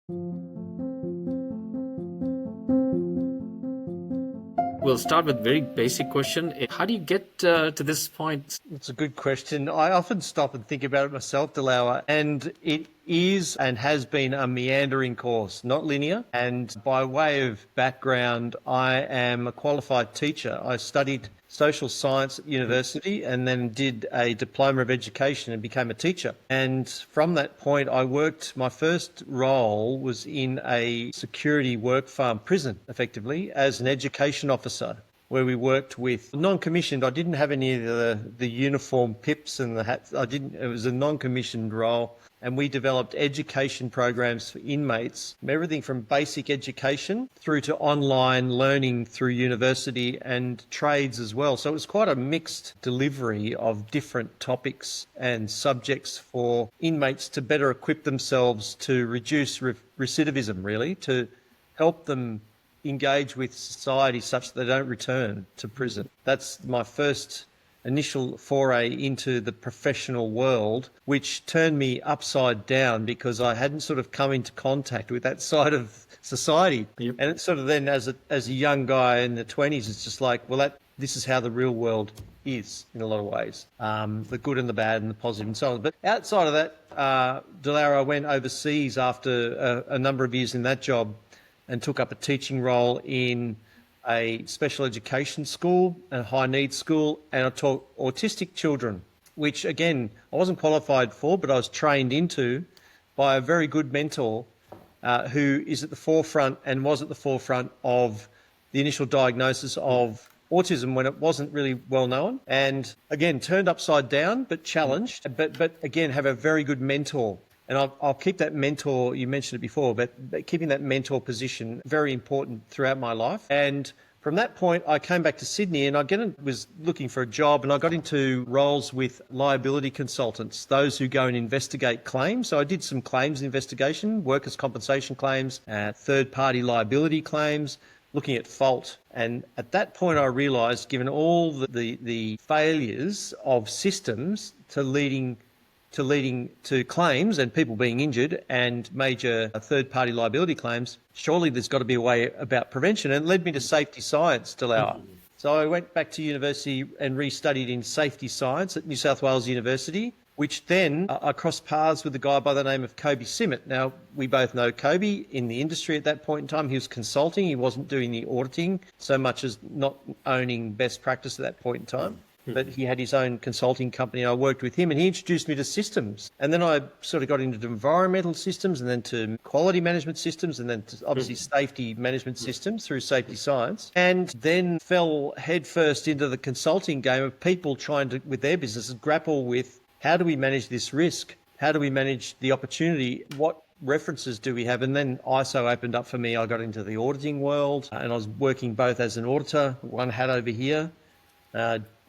We'll start with a very basic question. How do you get to this point? It's a good question. I often stop and think about it myself, Delawa, and it is and has been a meandering course, not linear. And by way of background, I am a qualified teacher. I studied social science at university and then did a diploma of education and became a teacher. And from that point, my first role was in a security work farm prison, effectively, as an education officer, where we worked with non-commissioned. I didn't have any of the uniform pips and the hats. It was a non-commissioned role. And we developed education programs for inmates, everything from basic education through to online learning through university and trades as well. So it was quite a mixed delivery of different topics and subjects for inmates to better equip themselves to reduce recidivism, really, to help them engage with society such that they don't return to prison. That's my first initial foray into the professional world, which turned me upside down because I hadn't sort of come into contact with that side of society. Yep. And it's sort of then as a young guy in the 20s, it's just like, well, this is how the real world is in a lot of ways, the good and the bad and the positive and so on. But outside of that, Delara, I went overseas after a number of years in that job and took up a teaching role in a special education school, a high needs school, and I taught autistic children, which again, I wasn't qualified for, but I was trained into by a very good mentor who is at the forefront and was at the forefront of the initial diagnosis of autism when it wasn't really well known. And again, turned upside down, but challenged, but again, have a very good mentor. And I'll keep that mentor, you mentioned it before, but keeping that mentor position very important throughout my life. And from that point, I came back to Sydney and was looking for a job, and I got into roles with liability consultants, those who go and investigate claims. So I did some claims investigation, workers' compensation claims, third-party liability claims, looking at fault. And at that point, I realised, given all the failures of systems to leading to claims and people being injured and major third-party liability claims, surely there's got to be a way about prevention. And it led me to safety science, Delara. So I went back to university and restudied in safety science at New South Wales University, which then I crossed paths with a guy by the name of Kobe Simmet. Now, we both know Kobe in the industry at that point in time. He was consulting. He wasn't doing the auditing so much as not owning best practice at that point in time. But he had his own consulting company. I worked with him and he introduced me to systems. And then I sort of got into environmental systems and then to quality management systems and then to obviously safety management systems through safety science. And then fell headfirst into the consulting game of people trying to, with their businesses, grapple with how do we manage this risk? How do we manage the opportunity? What references do we have? And then ISO opened up for me. I got into the auditing world and I was working both as an auditor, one hat over here,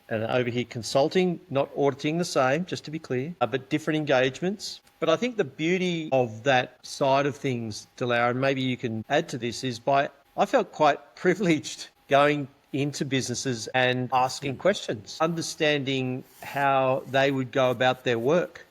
and over here consulting, not auditing the same, just to be clear, but different engagements. But I think the beauty of that side of things, Delara, and maybe you can add to this, is I felt quite privileged going into businesses and asking questions, understanding how they would go about their work,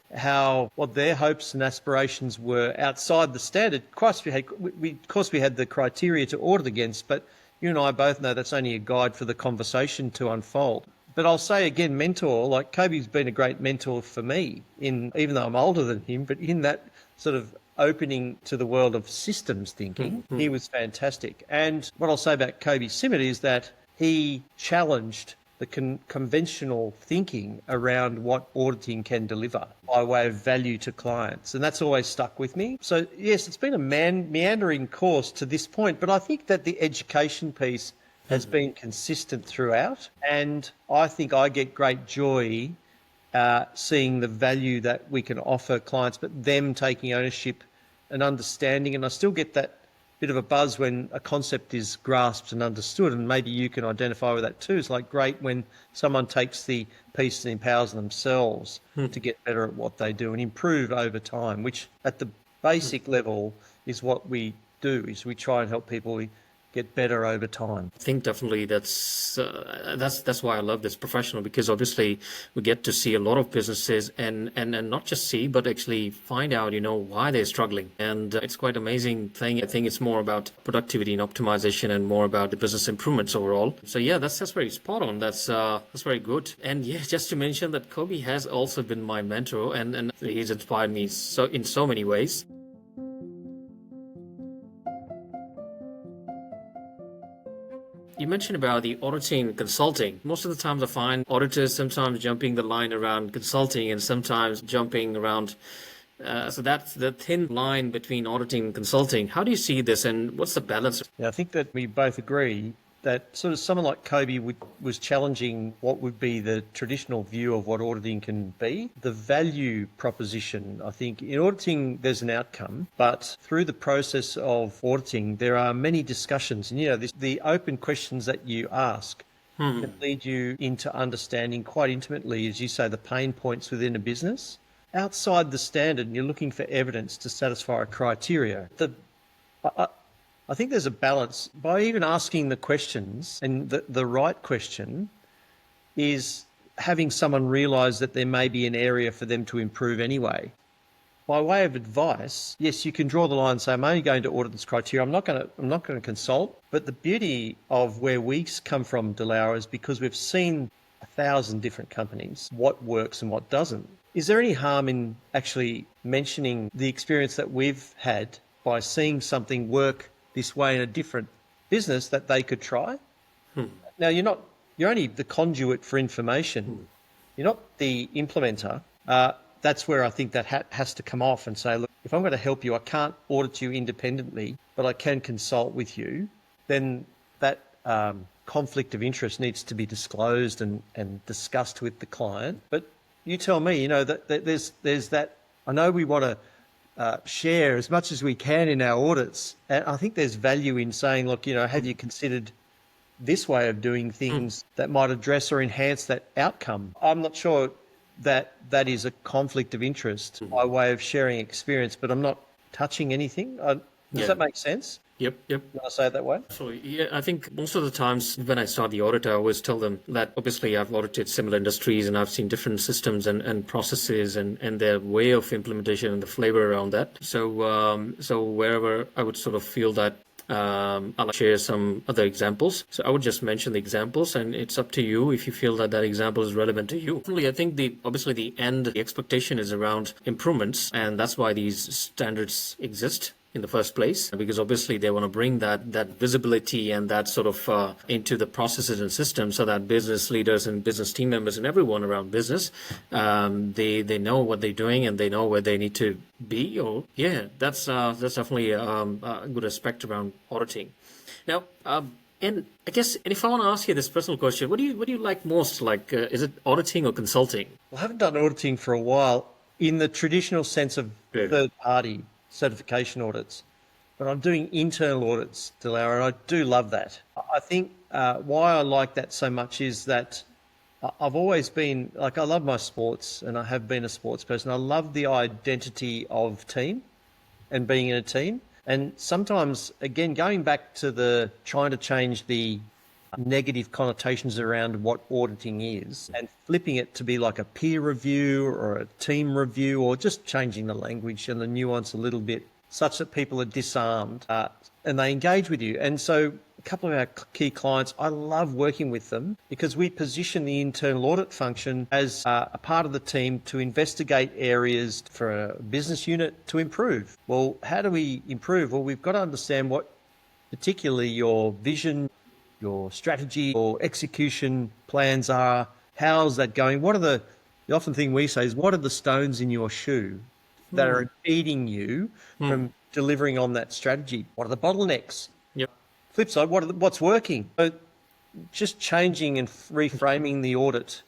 what their hopes and aspirations were outside the standard. Of course, we had the criteria to audit against, but you and I both know that's only a guide for the conversation to unfold. But I'll say again, mentor, like Kobe's been a great mentor for me, even though I'm older than him, but in that sort of opening to the world of systems thinking, he was fantastic. And what I'll say about Kobe Simmet is that he challenged the conventional thinking around what auditing can deliver by way of value to clients. And that's always stuck with me. So yes, it's been a meandering course to this point, but I think that the education piece has been consistent throughout. And I think I get great joy seeing the value that we can offer clients, but them taking ownership and understanding. And I still get that bit of a buzz when a concept is grasped and understood. And maybe you can identify with that too. It's like great when someone takes the piece and empowers themselves to get better at what they do and improve over time, which at the basic level is what we do, is we try and help people get better over time. I think definitely that's why I love this professional, because obviously we get to see a lot of businesses and not just see, but actually find out, why they're struggling. And it's quite amazing thing. I think it's more about productivity and optimization and more about the business improvements overall. So yeah, that's very spot on. That's very good. And yeah, just to mention that Kobe has also been my mentor, and he's inspired me so in so many ways. You mentioned about the auditing and consulting. Most of the times I find auditors sometimes jumping the line around consulting and sometimes jumping around. So that's the thin line between auditing and consulting. How do you see this, and what's the balance? Yeah, I think that we both agree that sort of someone like Kobe was challenging what would be the traditional view of what auditing can be. The value proposition, I think, in auditing, there's an outcome, but through the process of auditing, there are many discussions. And, the open questions that you ask can lead you into understanding quite intimately, as you say, the pain points within a business. Outside the standard, and you're looking for evidence to satisfy a criteria. I think there's a balance by even asking the questions, and the right question is having someone realise that there may be an area for them to improve anyway. By way of advice, yes, you can draw the line and say, I'm only going to audit this criteria. I'm not going to consult. But the beauty of where we come from, Delaur, is because we've seen 1,000 different companies, what works and what doesn't. Is there any harm in actually mentioning the experience that we've had by seeing something work this way in a different business that they could try? Now, you're only the conduit for information. You're not the implementer. That's where I think that has to come off and say, look, if I'm going to help you, I can't audit you independently, but I can consult with you. Then that conflict of interest needs to be disclosed and discussed with the client. But you tell me, that there's that. I know we want to share as much as we can in our audits. And I think there's value in saying, look, have you considered this way of doing things that might address or enhance that outcome? I'm not sure that is a conflict of interest by way of sharing experience, but I'm not touching anything. Does that make sense? Yep. Can I say it that way? So yeah, I think most of the times when I start the audit, I always tell them that obviously I've audited similar industries and I've seen different systems and processes and their way of implementation and the flavor around that. So wherever I would sort of feel that I'll share some other examples. So I would just mention the examples, and it's up to you if you feel that example is relevant to you. I think the expectation is around improvements, and that's why these standards exist in the first place, because obviously they want to bring that visibility and that sort of into the processes and systems, so that business leaders and business team members and everyone around business, they know what they're doing and they know where they need to be. Or that's definitely a good aspect around auditing. Now, and I guess, and if I want to ask you this personal question, what do you like most? Like, is it auditing or consulting? Well, I haven't done auditing for a while in the traditional sense of third party certification audits, but I'm doing internal audits, Delaur, and I do love that. I think why I like that so much is that I've always been, I love my sports and I have been a sports person. I love the identity of team and being in a team. And sometimes, again, going back to the trying to change the negative connotations around what auditing is and flipping it to be like a peer review or a team review, or just changing the language and the nuance a little bit such that people are disarmed and they engage with you. And so a couple of our key clients, I love working with them because we position the internal audit function as a part of the team to investigate areas for a business unit to improve. Well, how do we improve? Well, we've got to understand what particularly your vision, your strategy or execution plans are. How's that going? What are the often thing we say is, what are the stones in your shoe that are impeding you from delivering on that strategy? What are the bottlenecks? Yep. Flip side, what's working? So just changing and reframing the audit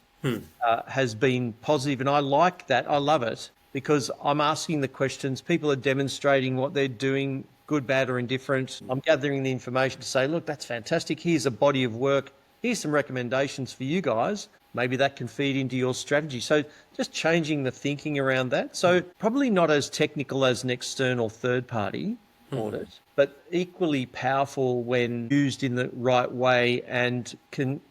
has been positive, and I like that. I love it because I'm asking the questions. People are demonstrating what they're doing, good, bad, or indifferent. I'm gathering the information to say, look, that's fantastic. Here's a body of work. Here's some recommendations for you guys. Maybe that can feed into your strategy. So just changing the thinking around that. So probably not as technical as an external third party, audit, but equally powerful when used in the right way and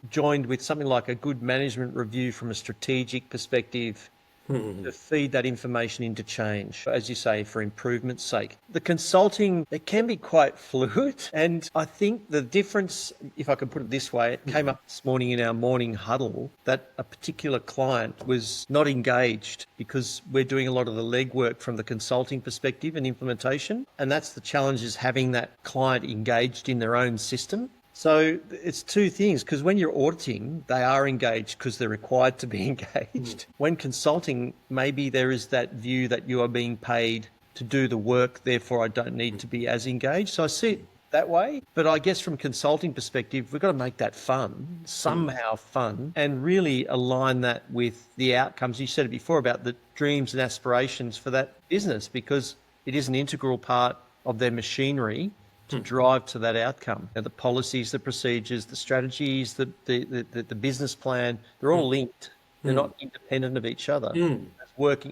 joined with something like a good management review from a strategic perspective to feed that information into change, as you say, for improvement's sake. The consulting, it can be quite fluid. And I think the difference, if I could put it this way, it came up this morning in our morning huddle that a particular client was not engaged because we're doing a lot of the legwork from the consulting perspective and implementation. And that's the challenge, is having that client engaged in their own system. So it's two things, because when you're auditing, they are engaged because they're required to be engaged. When consulting, maybe there is that view that you are being paid to do the work, therefore I don't need to be as engaged. So I see it that way. But I guess from consulting perspective, we've got to make that fun, somehow fun, and really align that with the outcomes. You said it before about the dreams and aspirations for that business, because it is an integral part of their machinery to drive to that outcome. The policies, the procedures, the strategies, the business plan, they're all linked. They're not independent of each other.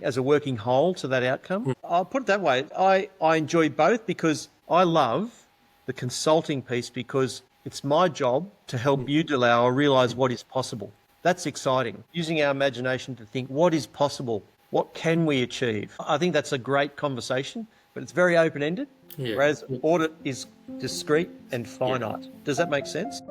As a working whole to that outcome. I'll put it that way. I enjoy both, because I love the consulting piece, because it's my job to help you, Delau, realise what is possible. That's exciting. Using our imagination to think, what is possible? What can we achieve? I think that's a great conversation, but it's very open-ended. Yeah. Whereas audit is discrete and finite. Yeah. Does that make sense?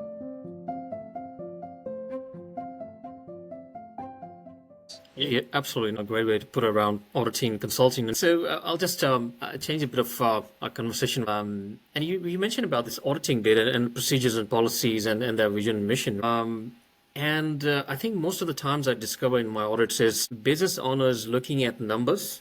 Yeah, absolutely. A great way to put around auditing, consulting. So I'll just change a bit of our conversation. And you mentioned about this auditing bit and procedures and policies and their vision and mission. And I think most of the times I discover in my audits is business owners looking at numbers,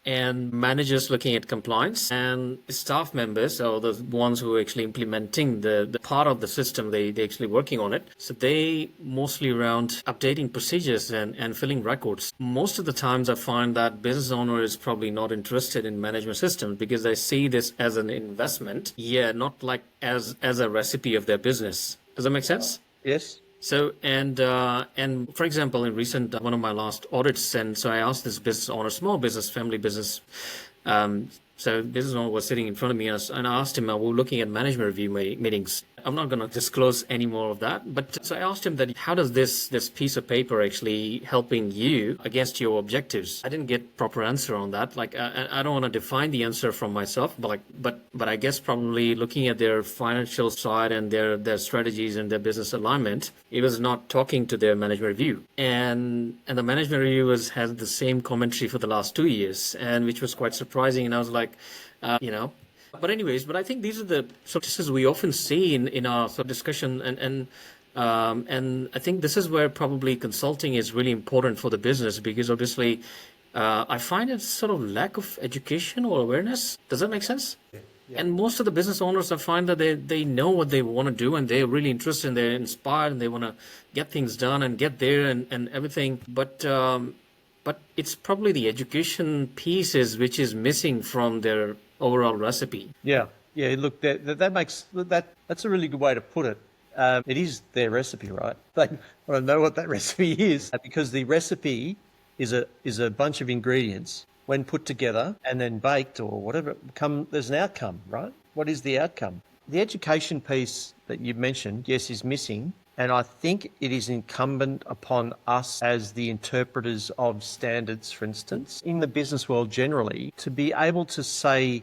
and managers looking at compliance, and staff members, or the ones who are actually implementing the part of the system, they're actually working on it. So they mostly around updating procedures and filling records. Most of the times I find that business owner is probably not interested in management systems because they see this as an investment, not like as a recipe of their business. Does that make sense? Yes. So, and for example, in recent, one of my last audits, and so I asked this business owner, small business, family business, so business owner was sitting in front of me, and I asked him, we're looking at management review meetings. I'm not going to disclose any more of that, but so I asked him that, how does this piece of paper actually helping you against your objectives? I didn't get proper answer on that. Like, I don't want to define the answer from myself, but I guess probably looking at their financial side and their strategies and their business alignment, it was not talking to their management review. And the management review had the same commentary for the last 2 years, and which was quite surprising. And I was like, But anyways, I think these are the practices we often see in our sort of discussion, and I think this is where probably consulting is really important for the business, because obviously I find it's sort of lack of education or awareness. Does that make sense? Yeah. And most of the business owners, I find that they know what they want to do, and they're really interested and they're inspired and they want to get things done and get there and everything. But it's probably the education pieces which is missing from their overall recipe. Yeah. Look, that's a really good way to put it. It is their recipe, right? They want to know what that recipe is, because the recipe is a bunch of ingredients. When put together and then baked or whatever, there's an outcome, right? What is the outcome? The education piece that you mentioned, yes, is missing. And I think it is incumbent upon us as the interpreters of standards, for instance, in the business world generally, to be able to say,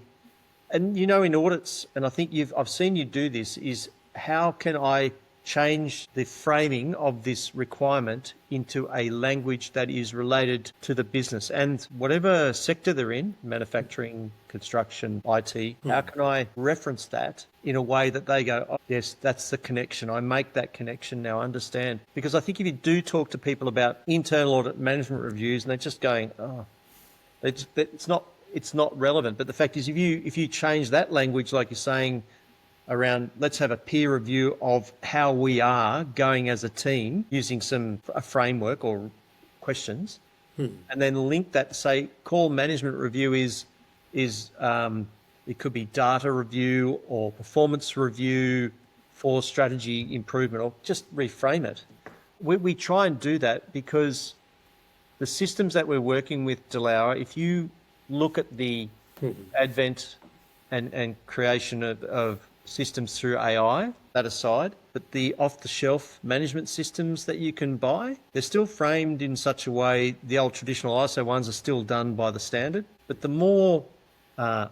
and in audits, and I think I've seen you do this, is how can I change the framing of this requirement into a language that is related to the business and whatever sector they're in, manufacturing, construction, IT, how can I reference that in a way that they go, oh, yes, that's the connection. I make that connection now, understand. Because I think if you do talk to people about internal audit management reviews and they're just going, oh, it's not relevant. But the fact is, if you change that language, like you're saying, around let's have a peer review of how we are going as a team using a framework or questions, and then link that to say call management review is it could be data review or performance review for strategy improvement, or just reframe it. We try and do that because the systems that we're working with, Delau, if you look at the advent and creation of systems through AI, that aside, but the off-the-shelf management systems that you can buy, they're still framed in such a way, the old traditional ISO ones are still done by the standard, but the more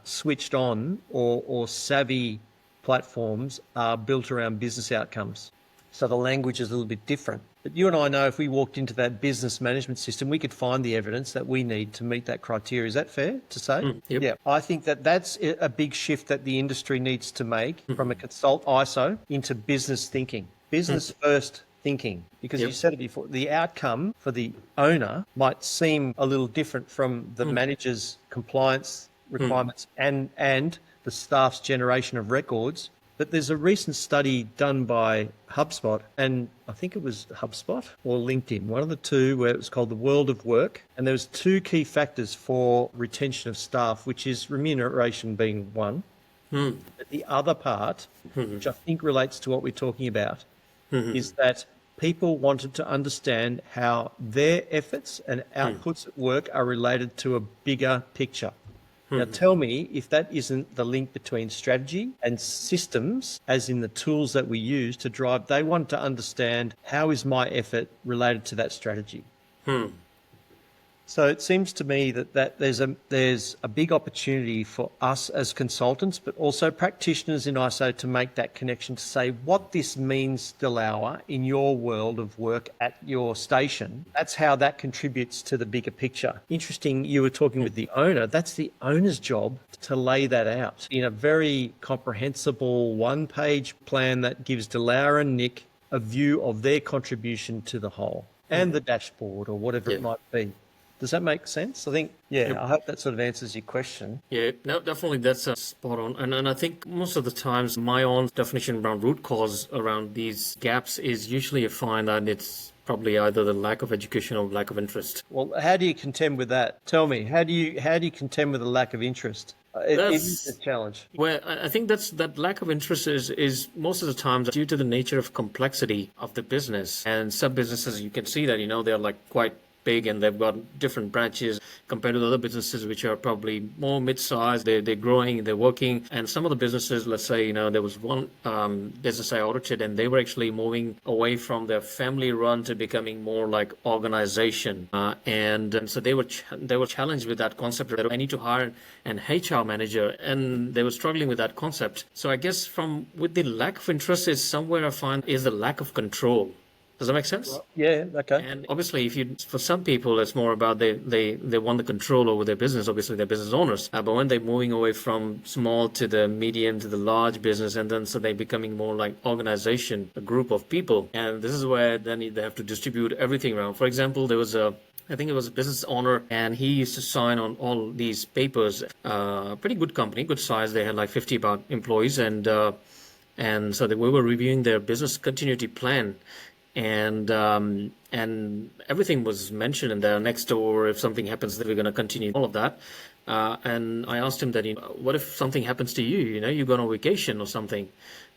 switched on or savvy platforms are built around business outcomes. So the language is a little bit different. But you and I know if we walked into that business management system, we could find the evidence that we need to meet that criteria. Is that fair to say? Yep. Yeah. I think that that's a big shift that the industry needs to make from a consult ISO into business thinking, business first thinking. Because you said it before, the outcome for the owner might seem a little different from the manager's compliance requirements and the staff's generation of records. But there's a recent study done by HubSpot, and I think it was HubSpot or LinkedIn, one of the two, where it was called The World of Work. And there was two key factors for retention of staff, which is remuneration being one. But the other part, which I think relates to what we're talking about, is that people wanted to understand how their efforts and outputs at work are related to a bigger picture. Now tell me if that isn't the link between strategy and systems, as in the tools that we use to drive. They want to understand, how is my effort related to that strategy? So it seems to me that there's a big opportunity for us as consultants, but also practitioners in ISO, to make that connection, to say what this means, Delawa, in your world of work at your station. That's how that contributes to the bigger picture. Interesting, you were talking with the owner. That's the owner's job to lay that out in a very comprehensible one-page plan that gives Delawa and Nick a view of their contribution to the whole and the dashboard or whatever it might be. Does that make sense? I think, I hope that sort of answers your question. Yeah, no, definitely that's spot on. And I think most of the times my own definition around root cause around these gaps is usually you find that it's probably either the lack of education or lack of interest. Well, how do you contend with that? Tell me, how do you contend with a lack of interest? It is a challenge. Well, I think that lack of interest is most of the times due to the nature of complexity of the business. And some businesses, you can see that, they're like quite big and they've got different branches compared to other businesses which are probably more mid-sized. They're growing, they're working. And some of the businesses, let's say, there was one business I audited, and they were actually moving away from their family run to becoming more like organization. And so they were challenged with that concept that I need to hire an HR manager, and they were struggling with that concept. So I guess with the lack of interest is somewhere I find is the lack of control. Does that make sense? Yeah, okay. And obviously, for some people, it's more about they want the control over their business. Obviously, they're business owners. But when they're moving away from small to the medium to the large business, and then so they're becoming more like organization, a group of people. And this is where then they have to distribute everything around. For example, I think it was a business owner, and he used to sign on all these papers. Pretty good company, good size. They had like 50 about employees, and so we were reviewing their business continuity plan. And everything was mentioned in there next door. If something happens, that we're going to continue all of that. And I asked him that, what if something happens to you? You go on vacation or something.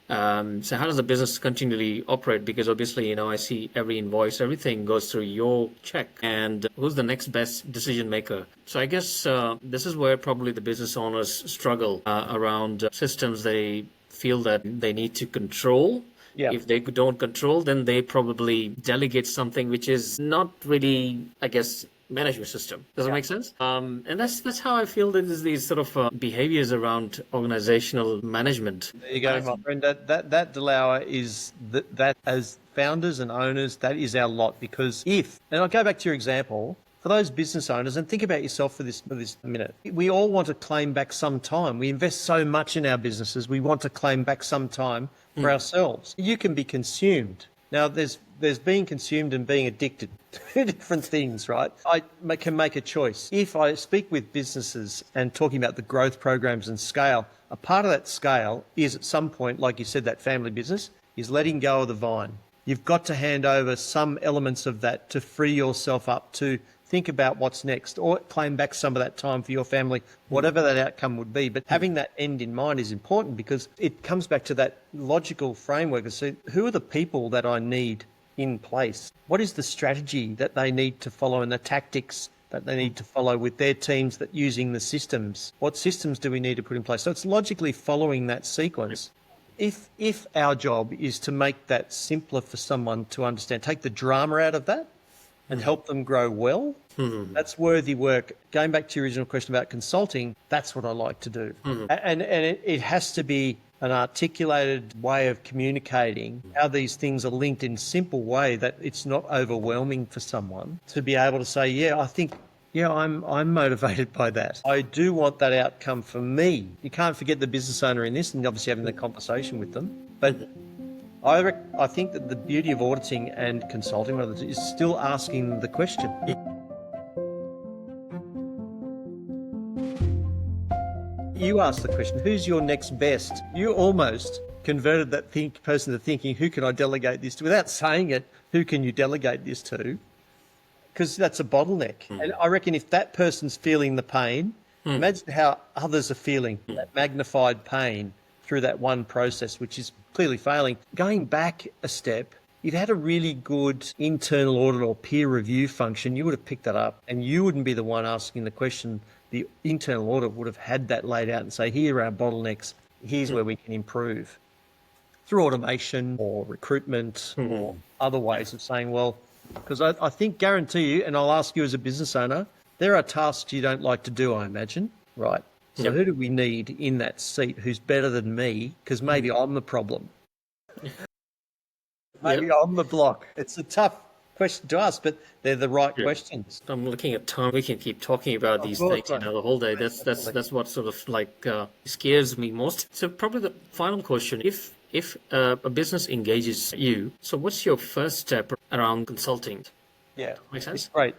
So how does the business continually operate? Because obviously, I see every invoice, everything goes through your check. And who's the next best decision maker? So I guess this is where probably the business owners struggle around systems they feel that they need to control. Yeah. If they don't control, then they probably delegate something which is not really, I guess, management system. Does that make sense? And that's how I feel that there's these sort of behaviors around organizational management. There you go, my friend. That Delawa is that as founders and owners, that is our lot. Because and I'll go back to your example, for those business owners, and think about yourself for this minute. We all want to claim back some time. We invest so much in our businesses. We want to claim back some time for ourselves. You can be consumed. Now, there's being consumed and being addicted. Two different things, right? I can make a choice. If I speak with businesses and talking about the growth programs and scale, a part of that scale is at some point, like you said, that family business, is letting go of the vine. You've got to hand over some elements of that to free yourself up to think about what's next, or claim back some of that time for your family, whatever that outcome would be. But having that end in mind is important, because it comes back to that logical framework. So who are the people that I need in place? What is the strategy that they need to follow and the tactics that they need to follow with their teams that using the systems. What systems do we need to put in place? So it's logically following that sequence. If our job is to make that simpler for someone to understand, take the drama out of that and help them grow well, that's worthy work. Going back to your original question about consulting, that's what I like to do. And it has to be an articulated way of communicating how these things are linked in a simple way that it's not overwhelming for someone to be able to say, I'm motivated by that. I do want that outcome for me. You can't forget the business owner in this and obviously having the conversation with them. But I think that the beauty of auditing and consulting is still asking the question. You asked the question, who's your next best? You almost converted that person to thinking, who can I delegate this to? Without saying it, who can you delegate this to? Because that's a bottleneck. And I reckon if that person's feeling the pain, imagine how others are feeling that magnified pain through that one process, which is clearly failing. Going back a step, you'd had a really good internal audit or peer review function, you would have picked that up and you wouldn't be the one asking the question. The internal audit would have had that laid out and say, here are our bottlenecks, here's where we can improve. Through automation or recruitment or other ways of saying, well, because I think, guarantee you, and I'll ask you as a business owner, there are tasks you don't like to do, I imagine, right? So who do we need in that seat who's better than me? Because maybe I'm the problem. Maybe I'm the block. It's a tough question to ask, but they're the right questions. I'm looking at time. We can keep talking about these things, the whole day. That's what sort of like scares me most. So probably the final question: if a business engages you, so what's your first step around consulting? Yeah, Makes sense. Right.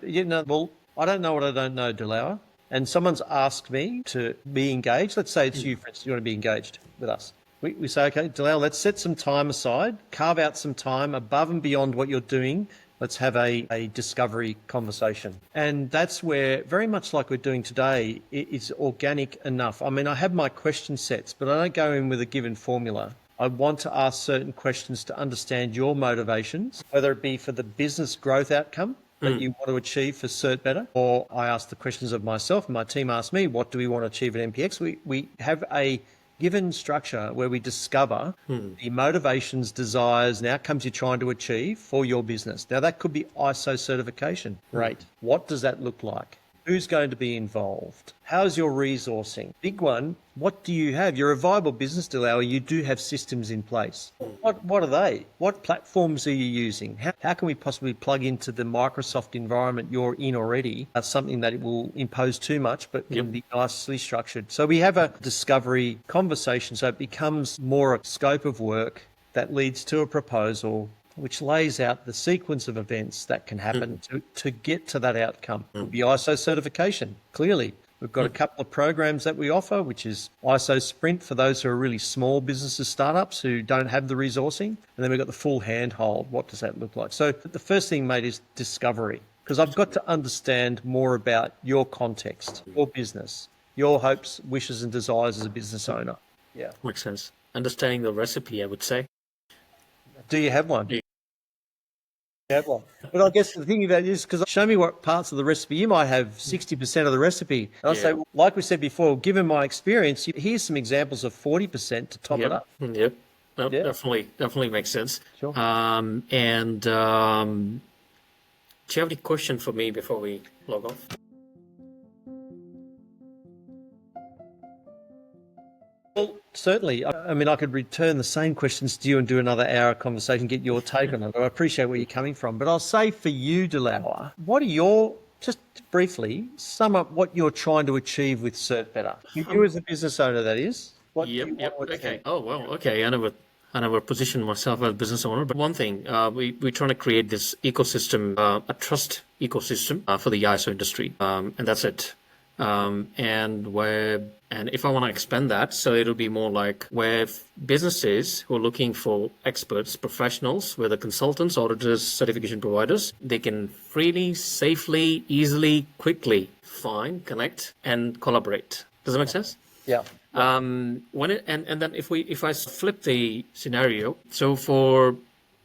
Well, I don't know what I don't know, Delawa. And someone's asked me to be engaged. Let's say it's you, for instance, you want to be engaged with us. We say, okay, Delawa, let's set some time aside, carve out some time above and beyond what you're doing. Let's have a discovery conversation. And that's where, very much like we're doing today, it's organic enough. I mean, I have my question sets, but I don't go in with a given formula. I want to ask certain questions to understand your motivations, whether it be for the business growth outcome that you want to achieve for Cert Better, or I ask the questions of myself and my team ask me, what do we want to achieve at MPX? We have a given structure where we discover the motivations, desires, and outcomes you're trying to achieve for your business. Now, that could be ISO certification. Great. What does that look like? Who's going to be involved? How's your resourcing? Big one, what do you have? You're a viable business, Delawa. You do have systems in place. What are they? What platforms are you using? How can we possibly plug into the Microsoft environment you're in already? That's something that it will impose too much, but can be nicely structured. So we have a discovery conversation, so it becomes more a scope of work that leads to a proposal, which lays out the sequence of events that can happen to get to that outcome. It would be ISO certification, clearly. We've got a couple of programs that we offer, which is ISO Sprint for those who are really small businesses, startups who don't have the resourcing. And then we've got the full handhold. What does that look like? So the first thing, mate, is discovery, because I've got to understand more about your context, your business, your hopes, wishes and desires as a business owner. Yeah. Makes sense. Understanding the recipe, I would say. Do you have one? But I guess the thing about it is, because show me what parts of the recipe, you might have 60% of the recipe. And I say, like we said before, given my experience, here's some examples of 40% to top it up. Yep. No, definitely makes sense. Sure. Do you have any question for me before we log off? Well, certainly. I mean, I could return the same questions to you and do another hour conversation, get your take on it. I appreciate where you're coming from. But I'll say for you, Delawa, what are just briefly, sum up what you're trying to achieve with Cert Better? You as a business owner, that is. Okay. Oh, well, okay. I never positioned myself as a business owner, but one thing, we're trying to create this ecosystem, a trust ecosystem for the ISO industry, and that's it. And if I want to expand that, so it'll be more like where businesses who are looking for experts, professionals, whether consultants, auditors, certification providers, they can freely, safely, easily, quickly find, connect, and collaborate. Does that make sense? Yeah. And then if I flip the scenario, so for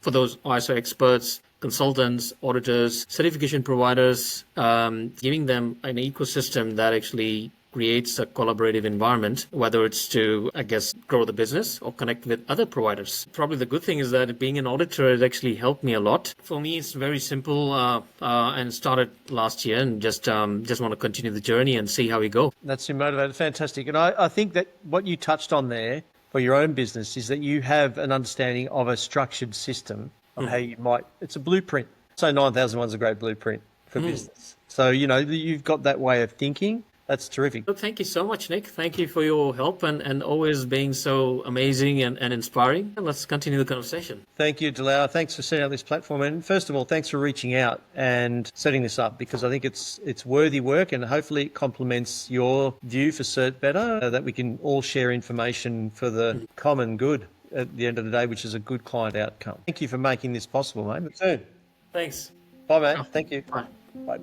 those ISO experts, consultants, auditors, certification providers, giving them an ecosystem that actually creates a collaborative environment, whether it's to, I guess, grow the business or connect with other providers. Probably the good thing is that being an auditor, it actually helped me a lot. For me, it's very simple and started last year and just want to continue the journey and see how we go. That's your motivator. Fantastic. And I think that what you touched on there for your own business is that you have an understanding of a structured system of how you might, it's a blueprint. So 9001 is a great blueprint for business. So, you've got that way of thinking. That's terrific. Well, thank you so much, Nick. Thank you for your help and always being so amazing and inspiring. And let's continue the conversation. Thank you, Delau. Thanks for setting up this platform. And first of all, thanks for reaching out and setting this up, because I think it's worthy work, and hopefully it complements your view for Cert Better, that we can all share information for the common good at the end of the day, which is a good client outcome. Thank you for making this possible, mate. Soon. Thanks. Bye, mate. Thank you. Bye. Bye.